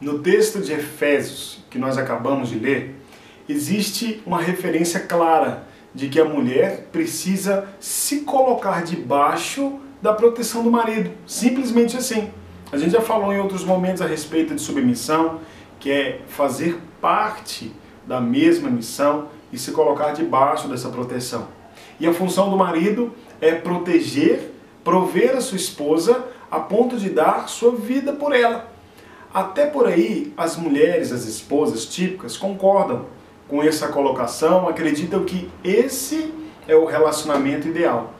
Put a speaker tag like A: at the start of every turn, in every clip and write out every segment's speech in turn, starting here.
A: No texto de Efésios, que nós acabamos de ler, existe uma referência clara de que a mulher precisa se colocar debaixo da proteção do marido. Simplesmente assim. A gente já falou em outros momentos a respeito de submissão, que é fazer parte da mesma missão e se colocar debaixo dessa proteção. E a função do marido é proteger, prover a sua esposa a ponto de dar sua vida por ela. Até por aí, as mulheres, as esposas típicas, concordam com essa colocação, acreditam que esse é o relacionamento ideal.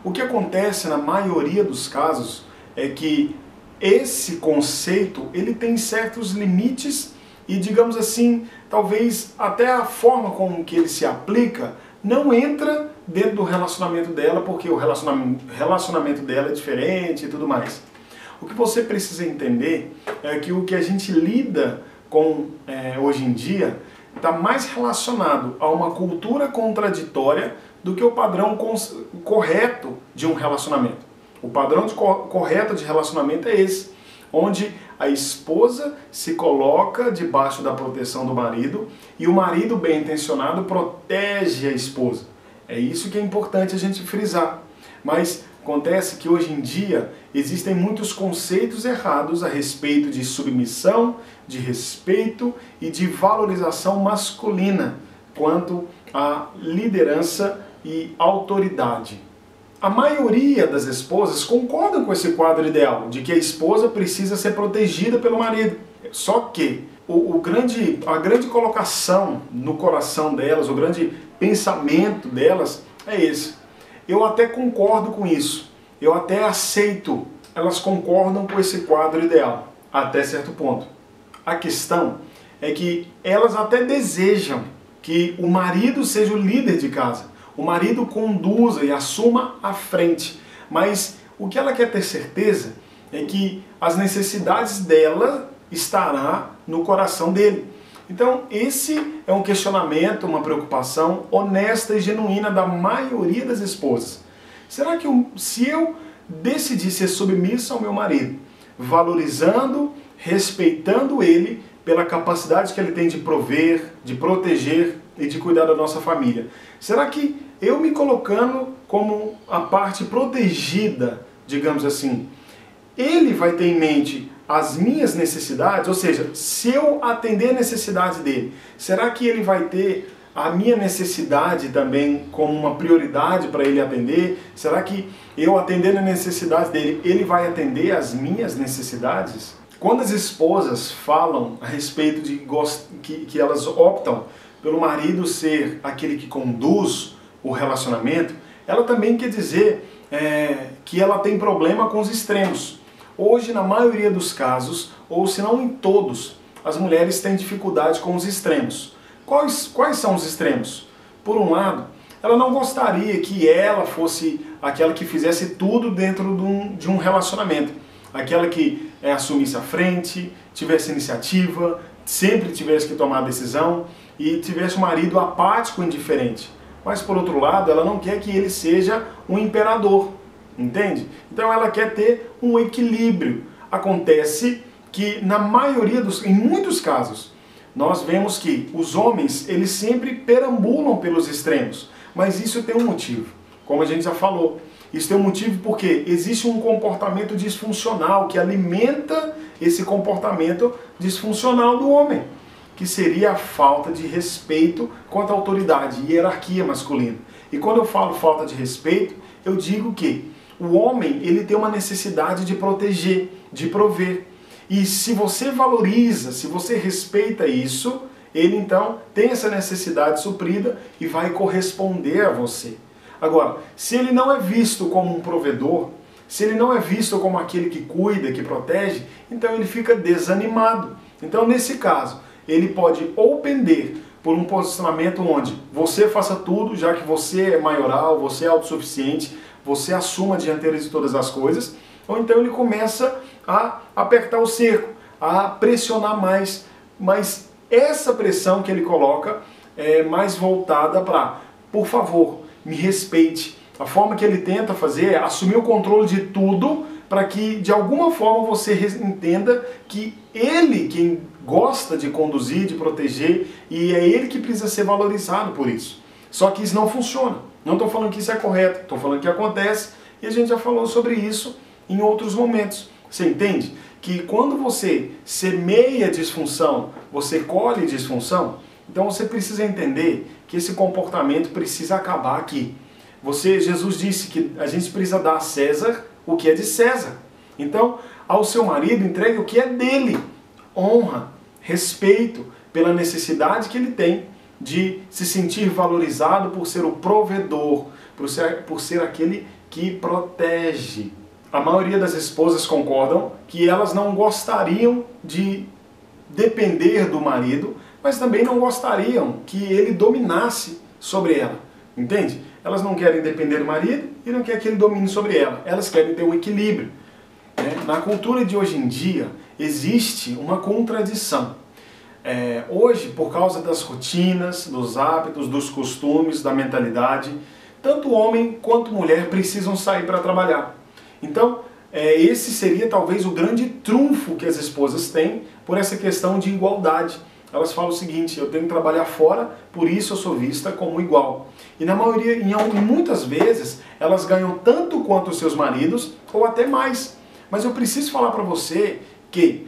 A: O que acontece na maioria dos casos é que esse conceito ele tem certos limites e, digamos assim, talvez até a forma com que ele se aplica não entra dentro do relacionamento dela, porque o relacionamento dela é diferente e tudo mais. O que você precisa entender é que o que a gente lida com hoje em dia está mais relacionado a uma cultura contraditória do que o padrão correto de um relacionamento. O padrão correto de relacionamento é esse, onde a esposa se coloca debaixo da proteção do marido e o marido bem intencionado protege a esposa. É isso que é importante a gente frisar. Mas acontece que hoje em dia existem muitos conceitos errados a respeito de submissão, de respeito e de valorização masculina quanto à liderança e autoridade. A maioria das esposas concordam com esse quadro ideal, de que a esposa precisa ser protegida pelo marido. Só que a grande colocação no coração delas, o grande pensamento delas é esse. Eu até concordo com isso, eu até aceito, elas concordam com esse quadro ideal, até certo ponto. A questão é que elas até desejam que o marido seja o líder de casa, o marido conduza e assuma a frente, mas o que ela quer ter certeza é que as necessidades dela estará no coração dele. Então esse é um questionamento, uma preocupação honesta e genuína da maioria das esposas. Será que se eu decidir ser submissa ao meu marido, valorizando, respeitando ele pela capacidade que ele tem de prover, de proteger e de cuidar da nossa família, será que eu me colocando como a parte protegida, digamos assim, ele vai ter em mente as minhas necessidades? Ou seja, se eu atender a necessidade dele, será que ele vai ter a minha necessidade também como uma prioridade para ele atender? Será que eu atendendo a necessidade dele, ele vai atender as minhas necessidades? Quando as esposas falam a respeito de que elas optam pelo marido ser aquele que conduz o relacionamento, ela também quer dizer que ela tem problema com os extremos. Hoje, na maioria dos casos, ou se não em todos, as mulheres têm dificuldade com os extremos. Quais são os extremos? Por um lado, ela não gostaria que ela fosse aquela que fizesse tudo dentro de um relacionamento. Aquela que assumisse a frente, tivesse iniciativa, sempre tivesse que tomar a decisão e tivesse um marido apático e indiferente. Mas por outro lado, ela não quer que ele seja um imperador, entende? Então ela quer ter um equilíbrio. Acontece que em muitos casos, nós vemos que os homens, eles sempre perambulam pelos extremos. Mas isso tem um motivo, como a gente já falou. Isso tem um motivo porque existe um comportamento disfuncional que alimenta esse comportamento disfuncional do homem, que seria a falta de respeito quanto à autoridade e hierarquia masculina. E quando eu falo falta de respeito, eu digo que o homem ele tem uma necessidade de proteger, de prover. E se você valoriza, se você respeita isso, ele então tem essa necessidade suprida e vai corresponder a você. Agora, se ele não é visto como um provedor, se ele não é visto como aquele que cuida, que protege, então ele fica desanimado. Então, nesse caso, ele pode ou pender por um posicionamento onde você faça tudo, já que você é maioral, você é autossuficiente, você assuma a dianteira de todas as coisas, ou então ele começa a apertar o cerco, a pressionar mais. Mas essa pressão que ele coloca é mais voltada para, por favor, me respeite. A forma que ele tenta fazer é assumir o controle de tudo para que de alguma forma você entenda que ele quem gosta de conduzir, de proteger, e é ele que precisa ser valorizado por isso. Só que isso não funciona. Não estou falando que isso é correto, estou falando que acontece, e a gente já falou sobre isso em outros momentos. Você entende? Que quando você semeia disfunção, você colhe disfunção, então você precisa entender que esse comportamento precisa acabar aqui. Jesus disse que a gente precisa dar a César o que é de César. Então, ao seu marido, entregue o que é dele. Honra, respeito pela necessidade que ele tem de se sentir valorizado por ser o provedor, por ser aquele que protege. A maioria das esposas concordam que elas não gostariam de depender do marido, mas também não gostariam que ele dominasse sobre ela. Entende? Elas não querem depender do marido e não querem que ele domine sobre ela. Elas querem ter um equilíbrio. Na cultura de hoje em dia, existe uma contradição. Hoje, por causa das rotinas, dos hábitos, dos costumes, da mentalidade, tanto homem quanto mulher precisam sair para trabalhar. Então, esse seria talvez o grande trunfo que as esposas têm por essa questão de igualdade. Elas falam o seguinte: eu tenho que trabalhar fora, por isso eu sou vista como igual. E na maioria, muitas vezes, elas ganham tanto quanto os seus maridos, ou até mais. Mas eu preciso falar para você que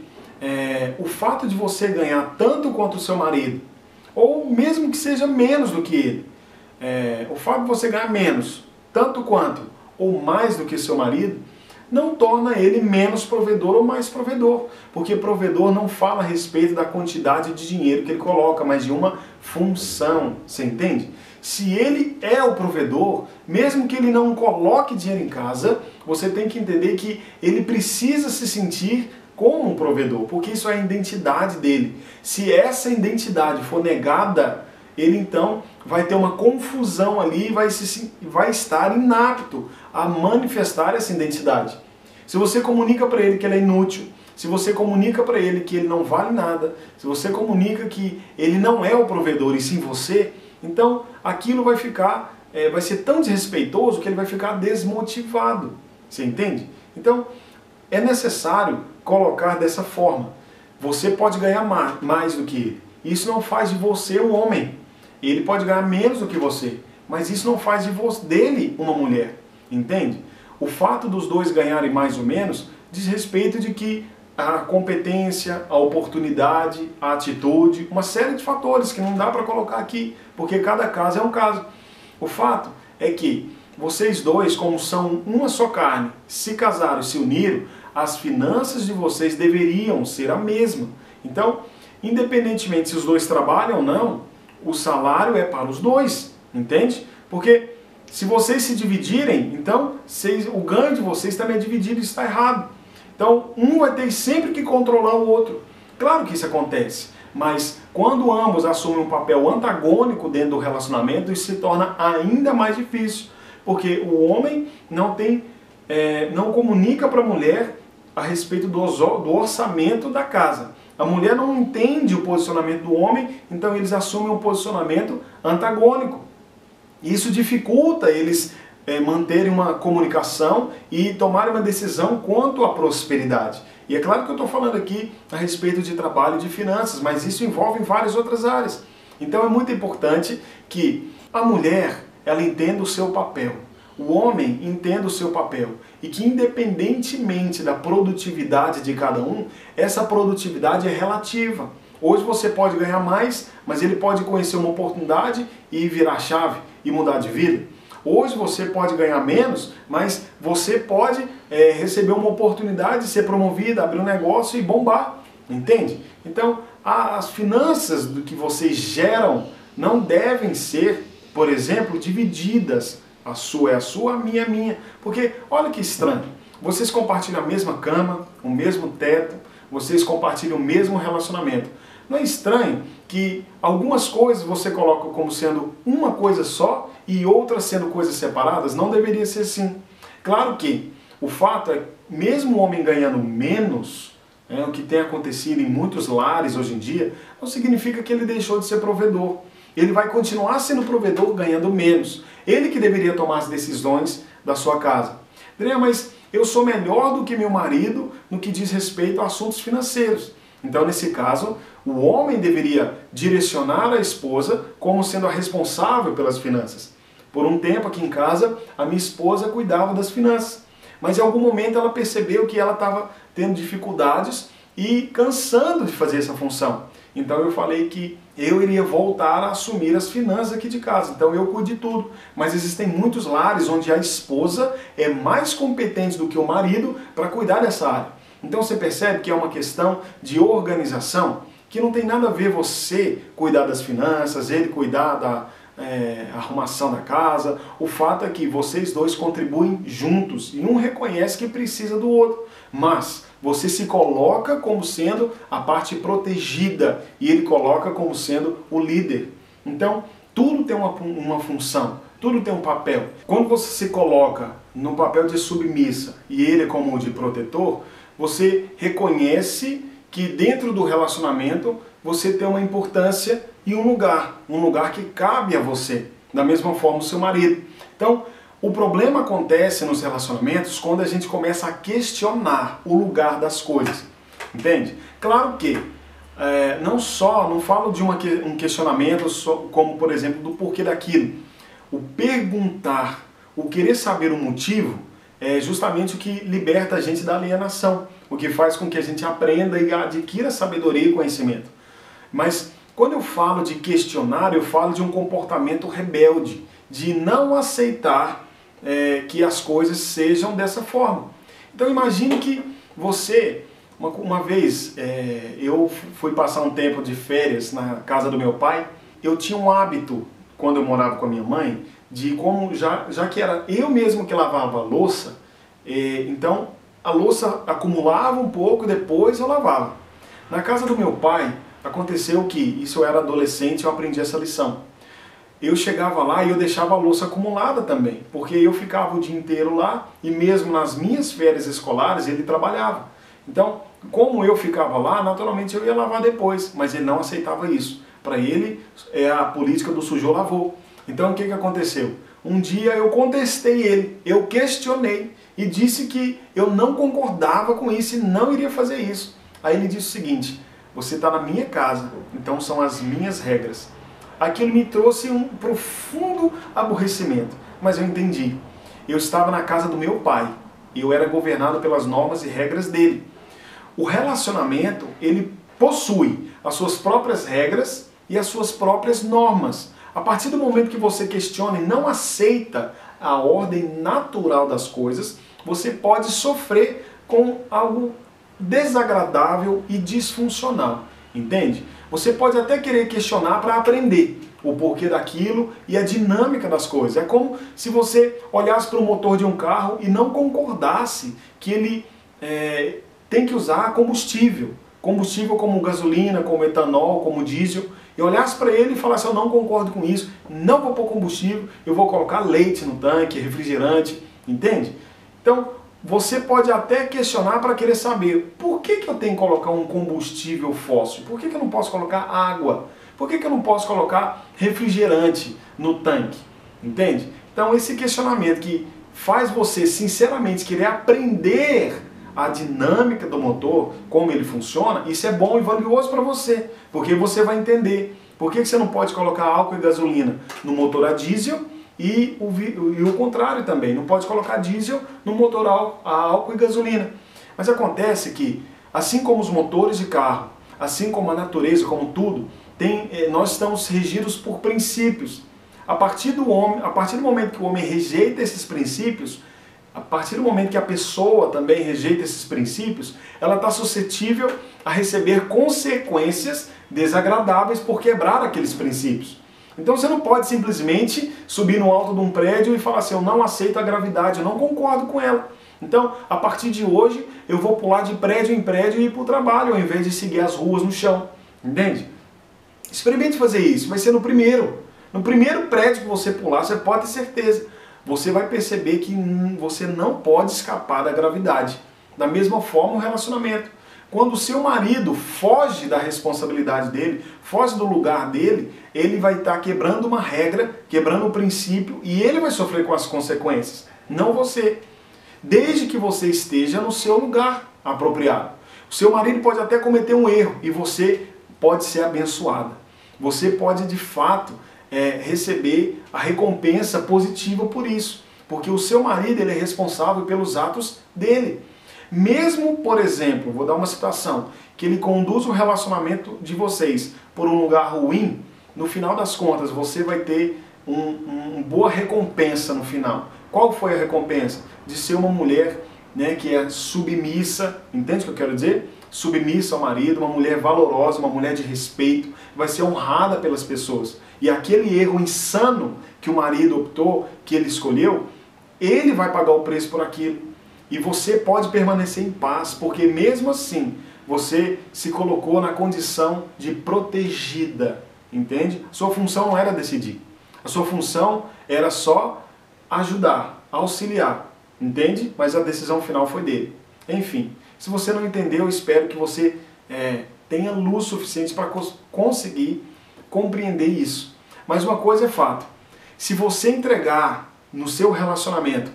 A: o fato de você ganhar tanto quanto o seu marido, ou mesmo que seja menos do que ele, o fato de você ganhar menos, tanto quanto, ou mais do que seu marido, não torna ele menos provedor ou mais provedor, porque provedor não fala a respeito da quantidade de dinheiro que ele coloca, mas de uma função, você entende? Se ele é o provedor, mesmo que ele não coloque dinheiro em casa, você tem que entender que ele precisa se sentir como um provedor, porque isso é a identidade dele. Se essa identidade for negada, ele então vai ter uma confusão ali e vai estar inapto a manifestar essa identidade. Se você comunica para ele que ele é inútil, se você comunica para ele que ele não vale nada, se você comunica que ele não é o provedor e sim você, então aquilo vai ficar, vai ser tão desrespeitoso que ele vai ficar desmotivado. Você entende? Então é necessário colocar dessa forma. Você pode ganhar mais do que ele. Isso não faz de você um homem. Ele pode ganhar menos do que você, mas isso não faz dele uma mulher. Entende? O fato dos dois ganharem mais ou menos diz respeito de que a competência, a oportunidade, a atitude, uma série de fatores que não dá para colocar aqui, porque cada caso é um caso. O fato é que vocês dois, como são uma só carne, se casaram e se uniram, as finanças de vocês deveriam ser a mesma. Então, independentemente se os dois trabalham ou não, o salário é para os dois, entende? Porque se vocês se dividirem, então o ganho de vocês também é dividido e está errado. Então, um vai ter sempre que controlar o outro. Claro que isso acontece, mas quando ambos assumem um papel antagônico dentro do relacionamento, isso se torna ainda mais difícil, porque o homem não comunica para a mulher a respeito do orçamento da casa. A mulher não entende o posicionamento do homem, então eles assumem um posicionamento antagônico. Isso dificulta eles manterem uma comunicação e tomarem uma decisão quanto à prosperidade. E é claro que eu estou falando aqui a respeito de trabalho e de finanças, mas isso envolve várias outras áreas. Então é muito importante que a mulher ela entenda o seu papel, o homem entenda o seu papel e que independentemente da produtividade de cada um, essa produtividade é relativa. Hoje você pode ganhar mais, mas ele pode conhecer uma oportunidade e virar a chave e mudar de vida. Hoje você pode ganhar menos, mas você pode receber uma oportunidade de ser promovido, abrir um negócio e bombar, entende? Então, as finanças do que vocês geram não devem ser, por exemplo, divididas. A sua é a sua, a minha é a minha. Porque, olha que estranho, vocês compartilham a mesma cama, o mesmo teto, vocês compartilham o mesmo relacionamento. Não é estranho que algumas coisas você coloca como sendo uma coisa só e outras sendo coisas separadas? Não deveria ser assim. Claro que o fato é, mesmo o homem ganhando menos, o que tem acontecido em muitos lares hoje em dia, não significa que ele deixou de ser provedor. Ele vai continuar sendo provedor ganhando menos. Ele que deveria tomar as decisões da sua casa. André, mas eu sou melhor do que meu marido no que diz respeito a assuntos financeiros. Então, nesse caso, o homem deveria direcionar a esposa como sendo a responsável pelas finanças. Por um tempo aqui em casa, a minha esposa cuidava das finanças. Mas em algum momento ela percebeu que ela estava tendo dificuldades e cansando de fazer essa função. Então eu falei que eu iria voltar a assumir as finanças aqui de casa. Então eu cuido de tudo. Mas existem muitos lares onde a esposa é mais competente do que o marido para cuidar dessa área. Então você percebe que é uma questão de organização, que não tem nada a ver você cuidar das finanças, ele cuidar da arrumação da casa. O fato é que vocês dois contribuem juntos e um reconhece que precisa do outro. Mas você se coloca como sendo a parte protegida e ele coloca como sendo o líder. Então, tudo tem uma função, tudo tem um papel. Quando você se coloca no papel de submissa e ele como de protetor, você reconhece que dentro do relacionamento você tem uma importância e um lugar que cabe a você, da mesma forma o seu marido. Então, o problema acontece nos relacionamentos quando a gente começa a questionar o lugar das coisas, entende? Claro que não falo de um questionamento como, por exemplo, do porquê daquilo. O perguntar, o querer saber o motivo, é justamente o que liberta a gente da alienação, o que faz com que a gente aprenda e adquira sabedoria e conhecimento. Mas quando eu falo de questionar, eu falo de um comportamento rebelde, de não aceitar que as coisas sejam dessa forma. Então imagine que você, uma vez eu fui passar um tempo de férias na casa do meu pai, eu tinha um hábito, quando eu morava com a minha mãe, de como, já que era eu mesmo que lavava a louça, então a louça acumulava um pouco e depois eu lavava. Na casa do meu pai, aconteceu que, isso eu era adolescente, eu aprendi essa lição. Eu chegava lá e eu deixava a louça acumulada também, porque eu ficava o dia inteiro lá e mesmo nas minhas férias escolares ele trabalhava. Então, como eu ficava lá, naturalmente eu ia lavar depois, mas ele não aceitava isso. Para ele, é a política do sujou, lavou. Então, o que aconteceu? Um dia eu contestei ele, eu questionei e disse que eu não concordava com isso e não iria fazer isso. Aí ele disse o seguinte: você está na minha casa, então são as minhas regras. Aquilo me trouxe um profundo aborrecimento, mas eu entendi. Eu estava na casa do meu pai, eu era governado pelas normas e regras dele. O relacionamento, ele possui as suas próprias regras e as suas próprias normas. A partir do momento que você questiona e não aceita a ordem natural das coisas, você pode sofrer com algo desagradável e disfuncional, entende? Você pode até querer questionar para aprender o porquê daquilo e a dinâmica das coisas. É como se você olhasse para o motor de um carro e não concordasse que ele tem que usar combustível como gasolina, como etanol, como diesel, e olhasse para ele e falasse: eu não concordo com isso, não vou pôr combustível, eu vou colocar leite no tanque, refrigerante, entende? Então, você pode até questionar para querer saber: por que eu tenho que colocar um combustível fóssil? Por que eu não posso colocar água? Por que eu não posso colocar refrigerante no tanque? Entende? Então esse questionamento que faz você sinceramente querer aprender a dinâmica do motor, como ele funciona, isso é bom e valioso para você, porque você vai entender por que você não pode colocar álcool e gasolina no motor a diesel e o contrário também, não pode colocar diesel no motor a álcool e gasolina. Mas acontece que, assim como os motores de carro, assim como a natureza, como tudo, nós estamos regidos por princípios. A partir do momento que o homem rejeita esses princípios, a partir do momento que a pessoa também rejeita esses princípios, ela está suscetível a receber consequências desagradáveis por quebrar aqueles princípios. Então você não pode simplesmente subir no alto de um prédio e falar assim: eu não aceito a gravidade, eu não concordo com ela. Então, a partir de hoje, eu vou pular de prédio em prédio e ir para o trabalho, ao invés de seguir as ruas no chão. Entende? Experimente fazer isso, vai ser no primeiro. No primeiro prédio que você pular, você pode ter certeza. Você vai perceber que você não pode escapar da gravidade. Da mesma forma, o relacionamento. Quando o seu marido foge da responsabilidade dele, foge do lugar dele, ele vai estar quebrando uma regra, quebrando um princípio, e ele vai sofrer com as consequências, não você. desde que você esteja no seu lugar apropriado. O seu marido pode até cometer um erro e você pode ser abençoada. Você pode, de fato, receber a recompensa positiva por isso. Porque o seu marido ele é responsável pelos atos dele. Mesmo, por exemplo, vou dar uma citação, que ele conduz o relacionamento de vocês por um lugar ruim, no final das contas você vai ter uma boa recompensa no final. Qual foi a recompensa? De ser uma mulher, né, que é submissa, entende o que eu quero dizer? Submissa ao marido, uma mulher valorosa, uma mulher de respeito, vai ser honrada pelas pessoas. E aquele erro insano que o marido optou, que ele escolheu, ele vai pagar o preço por aquilo. E você pode permanecer em paz, porque mesmo assim, você se colocou na condição de protegida, entende? Sua função não era decidir. A sua função era só ajudar, auxiliar, entende? Mas a decisão final foi dele. Enfim, se você não entendeu, eu espero que você tenha luz suficiente para conseguir compreender isso. Mas uma coisa é fato, se você entregar no seu relacionamento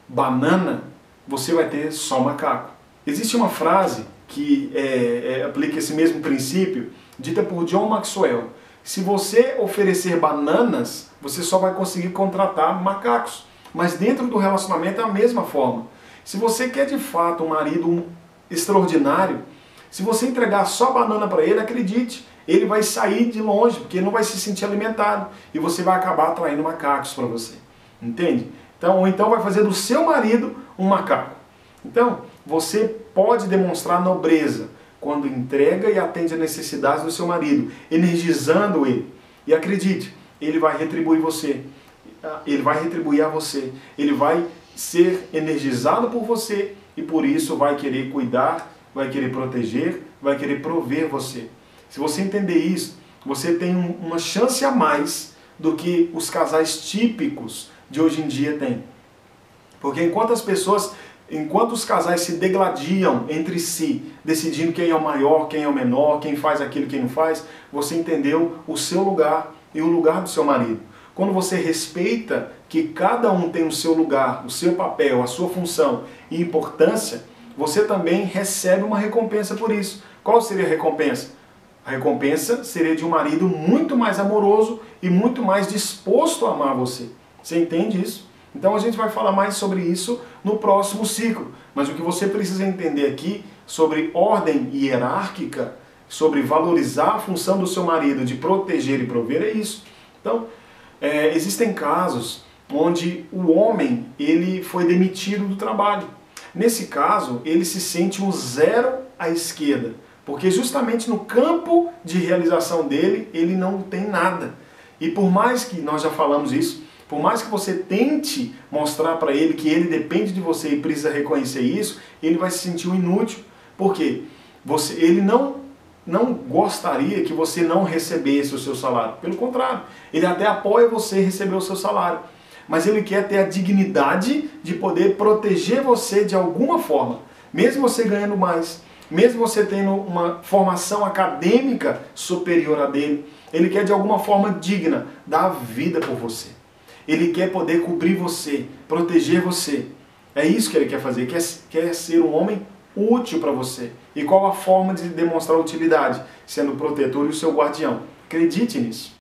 A: banana, você vai ter só macaco. Existe uma frase que aplica esse mesmo princípio, dita por John Maxwell. Se você oferecer bananas, você só vai conseguir contratar macacos. Mas dentro do relacionamento é a mesma forma. Se você quer de fato um marido extraordinário, se você entregar só banana para ele, acredite, ele vai sair de longe, porque ele não vai se sentir alimentado. E você vai acabar atraindo macacos para você. Entende? Então, ou então vai fazer do seu marido um macaco. Então, você pode demonstrar nobreza quando entrega e atende às necessidades do seu marido, energizando ele. E acredite, ele vai retribuir você. Ele vai retribuir a você. Ele vai ser energizado por você e por isso vai querer cuidar, vai querer proteger, vai querer prover você. Se você entender isso, você tem uma chance a mais do que os casais típicos de hoje em dia têm. Porque enquanto os casais se degladiam entre si, decidindo quem é o maior, quem é o menor, quem faz aquilo, quem não faz, você entendeu o seu lugar e o lugar do seu marido. Quando você respeita que cada um tem o seu lugar, o seu papel, a sua função e importância, você também recebe uma recompensa por isso. Qual seria a recompensa? A recompensa seria de um marido muito mais amoroso e muito mais disposto a amar você. Você entende isso? Então a gente vai falar mais sobre isso no próximo ciclo. Mas o que você precisa entender aqui sobre ordem hierárquica, sobre valorizar a função do seu marido de proteger e prover, é isso. Então, existem casos onde o homem ele foi demitido do trabalho. Nesse caso, ele se sente um zero à esquerda, porque justamente no campo de realização dele, ele não tem nada. E por mais que, nós já falamos isso, por mais que você tente mostrar para ele que ele depende de você e precisa reconhecer isso, ele vai se sentir um inútil. Por quê? Ele não gostaria que você não recebesse o seu salário. Pelo contrário, ele até apoia você receber o seu salário. Mas ele quer ter a dignidade de poder proteger você de alguma forma. Mesmo você ganhando mais, mesmo você tendo uma formação acadêmica superior a dele, ele quer de alguma forma digna dar vida por você. Ele quer poder cobrir você, proteger você. É isso que ele quer fazer, quer ser um homem útil para você. E qual a forma de demonstrar utilidade? Sendo o protetor e o seu guardião. Acredite nisso.